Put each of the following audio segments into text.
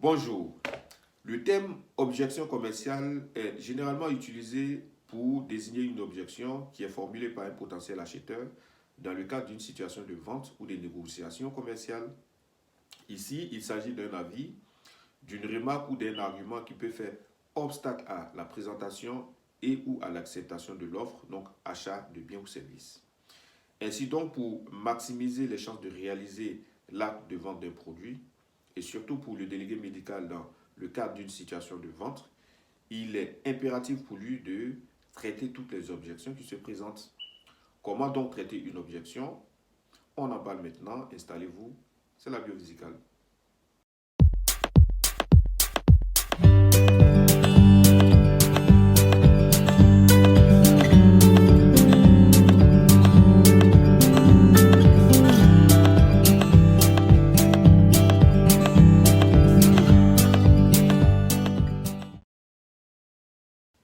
Bonjour. Le terme objection commerciale est généralement utilisé pour désigner une objection qui est formulée par un potentiel acheteur dans le cadre d'une situation de vente ou de négociation commerciale. Ici, il s'agit d'un avis, d'une remarque ou d'un argument qui peut faire obstacle à la présentation et ou à l'acceptation de l'offre, donc achat de biens ou services. Ainsi donc, pour maximiser les chances de réaliser l'acte de vente d'un produit, et surtout pour le délégué médical dans le cadre d'une situation de vente, il est impératif pour lui de traiter toutes les objections qui se présentent. Comment donc traiter une objection? On en parle maintenant. Installez-vous. C'est la biophysicale.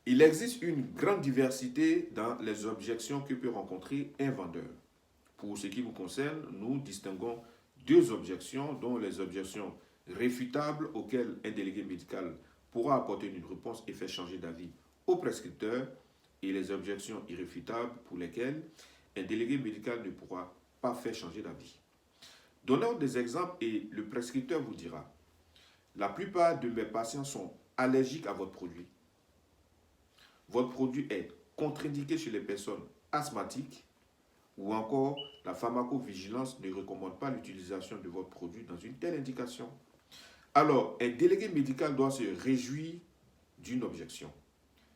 Il existe une grande diversité dans les objections que peut rencontrer un vendeur. Pour ce qui vous concerne, nous distinguons deux objections, dont les objections réfutables auxquelles un délégué médical pourra apporter une réponse et faire changer d'avis au prescripteur, et les objections irréfutables pour lesquelles un délégué médical ne pourra pas faire changer d'avis. Donnons des exemples et le prescripteur vous dira: la plupart de mes patients sont allergiques à votre produit. Votre produit est contre-indiqué chez les personnes asthmatiques, ou encore la pharmacovigilance ne recommande pas l'utilisation de votre produit dans une telle indication. Alors, un délégué médical doit se réjouir d'une objection.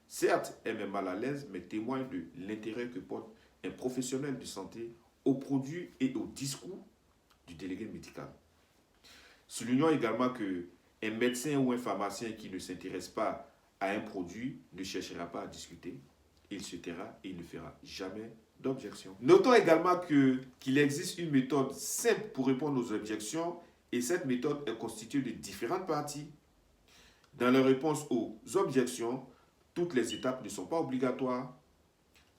Certes, elle met mal à l'aise, mais témoigne de l'intérêt que porte un professionnel de santé au produit et au discours du délégué médical. Soulignons également qu'un médecin ou un pharmacien qui ne s'intéresse pas à un produit ne cherchera pas à discuter, il se taira et il ne fera jamais d'objection. Notons également qu'il existe une méthode simple pour répondre aux objections, et cette méthode est constituée de différentes parties. Dans la réponse aux objections, toutes les étapes ne sont pas obligatoires.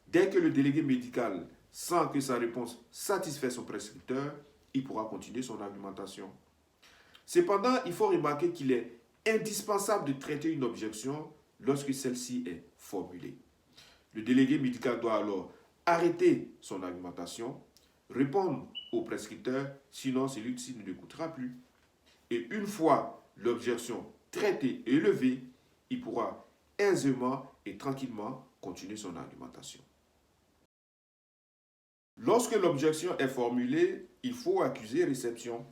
Dès que le délégué médical sent que sa réponse satisfait son prescripteur, il pourra continuer son argumentation. Cependant, il faut remarquer qu'il est indispensable de traiter une objection lorsque celle-ci est formulée. Le délégué médical doit alors arrêter son argumentation, répondre au prescripteur, sinon celui-ci ne l'écoutera plus. Et une fois l'objection traitée et levée, il pourra aisément et tranquillement continuer son argumentation. Lorsque l'objection est formulée, il faut accuser réception.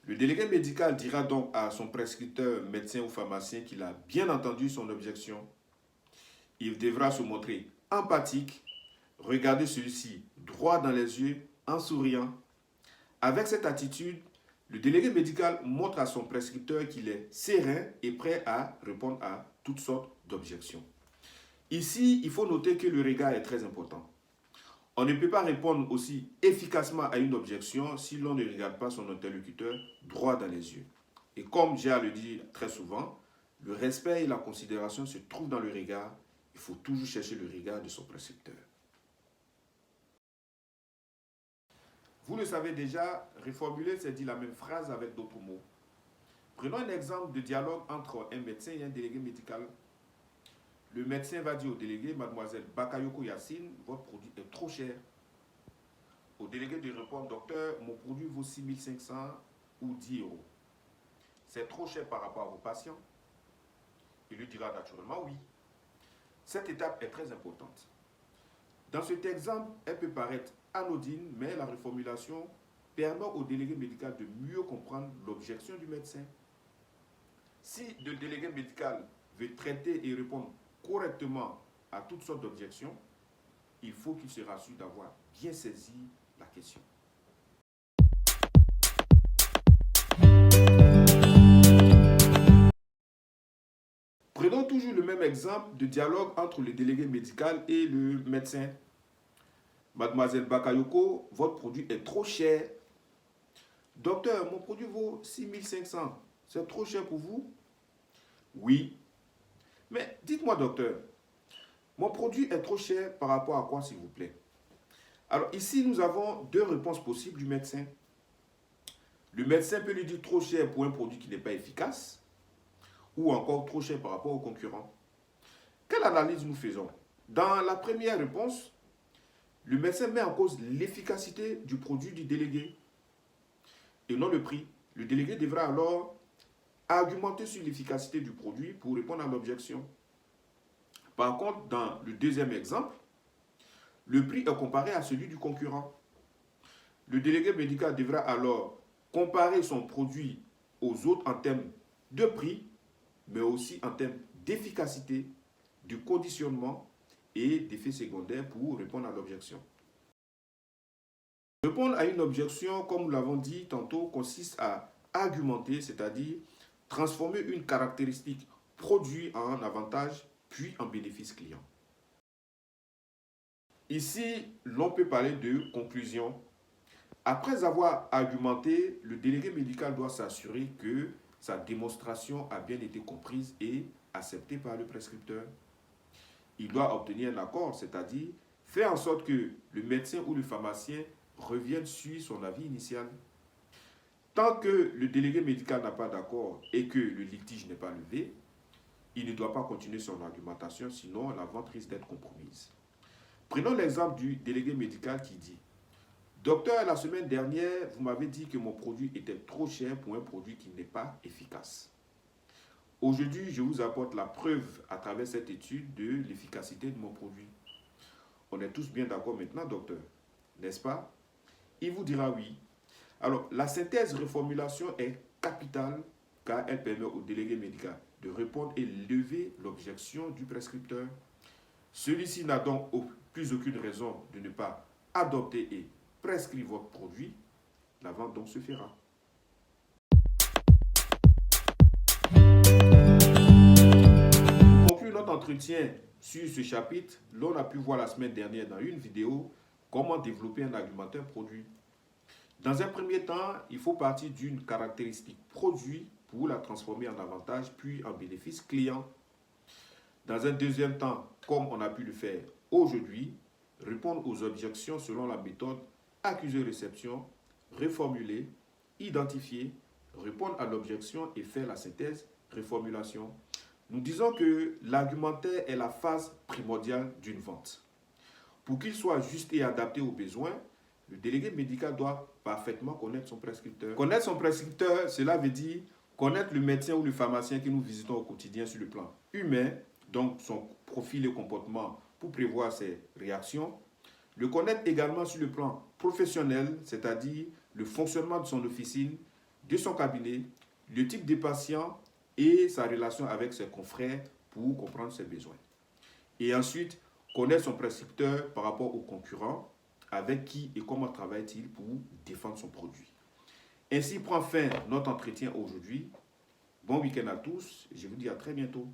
Le délégué médical dira donc à son prescripteur, médecin ou pharmacien qu'il a bien entendu son objection. Il devra se montrer empathique, regarder celui-ci droit dans les yeux en souriant. Avec cette attitude, le délégué médical montre à son prescripteur qu'il est serein et prêt à répondre à toutes sortes d'objections. Ici, il faut noter que le regard est très important. On ne peut pas répondre aussi efficacement à une objection si l'on ne regarde pas son interlocuteur droit dans les yeux. Et comme j'ai à le dire très souvent, le respect et la considération se trouvent dans le regard. Il faut toujours chercher le regard de son prescripteur. Vous le savez déjà, reformuler, c'est dire la même phrase avec d'autres mots. Prenons un exemple de dialogue entre un médecin et un délégué médical. Le médecin va dire au délégué: mademoiselle Bakayoko Yacine, votre produit est trop cher. Au délégué de répondre: docteur, mon produit vaut 6500 ou 10 euros. C'est trop cher par rapport à vos patients? Il lui dira naturellement oui. Cette étape est très importante. Dans cet exemple, elle peut paraître anodine, mais la reformulation permet au délégué médical de mieux comprendre l'objection du médecin. Si le délégué médical veut traiter et répondre correctement à toutes sortes d'objections, il faut qu'il se rassure d'avoir bien saisi la question. Prenons toujours le même exemple de dialogue entre le délégué médical et le médecin. Mademoiselle Bakayoko, votre produit est trop cher. Docteur, mon produit vaut 6500. C'est trop cher pour vous? Oui. Mais dites-moi, docteur, mon produit est trop cher par rapport à quoi, s'il vous plaît? Alors ici, nous avons deux réponses possibles du médecin. Le médecin peut lui dire trop cher pour un produit qui n'est pas efficace, ou encore trop cher par rapport aux concurrents. Quelle analyse nous faisons? Dans la première réponse, le médecin met en cause l'efficacité du produit du délégué et non le prix. Le délégué devra alors argumenter sur l'efficacité du produit pour répondre à l'objection. Par contre, dans le deuxième exemple, le prix est comparé à celui du concurrent. Le délégué médical devra alors comparer son produit aux autres en termes de prix, mais aussi en termes d'efficacité, de conditionnement et d'effets secondaires pour répondre à l'objection. Répondre à une objection, comme nous l'avons dit tantôt, consiste à argumenter, c'est-à-dire transformer une caractéristique produit en avantage, puis en bénéfice client. Ici, l'on peut parler de conclusion. Après avoir argumenté, le délégué médical doit s'assurer que sa démonstration a bien été comprise et acceptée par le prescripteur. Il doit obtenir un accord, c'est-à-dire faire en sorte que le médecin ou le pharmacien revienne sur son avis initial. Tant que le délégué médical n'a pas d'accord et que le litige n'est pas levé, il ne doit pas continuer son argumentation, sinon la vente risque d'être compromise. Prenons l'exemple du délégué médical qui dit: docteur, la semaine dernière, vous m'avez dit que mon produit était trop cher pour un produit qui n'est pas efficace. Aujourd'hui, je vous apporte la preuve à travers cette étude de l'efficacité de mon produit. On est tous bien d'accord maintenant, docteur, n'est-ce pas? Il vous dira oui. Alors, la synthèse reformulation est capitale car elle permet au délégué médical de répondre et lever l'objection du prescripteur. Celui-ci n'a donc plus aucune raison de ne pas adopter et prescrire votre produit. La vente donc se fera. Pour conclure notre entretien sur ce chapitre, l'on a pu voir la semaine dernière dans une vidéo comment développer un argumentaire produit. Dans un premier temps, il faut partir d'une caractéristique produit pour la transformer en avantage puis en bénéfice client. Dans un deuxième temps, comme on a pu le faire aujourd'hui, répondre aux objections selon la méthode accusé-réception, reformuler, identifier, répondre à l'objection et faire la synthèse reformulation. Nous disons que l'argumentaire est la phase primordiale d'une vente. Pour qu'il soit juste et adapté aux besoins, le délégué médical doit parfaitement connaître son prescripteur. Connaître son prescripteur, cela veut dire connaître le médecin ou le pharmacien que nous visitons au quotidien sur le plan humain, donc son profil et comportement pour prévoir ses réactions. Le connaître également sur le plan professionnel, c'est-à-dire le fonctionnement de son officine, de son cabinet, le type de patient et sa relation avec ses confrères pour comprendre ses besoins. Et ensuite, connaître son prescripteur par rapport aux concurrents, avec qui et comment travaille-t-il pour défendre son produit. Ainsi prend fin notre entretien aujourd'hui. Bon week-end à tous et je vous dis à très bientôt.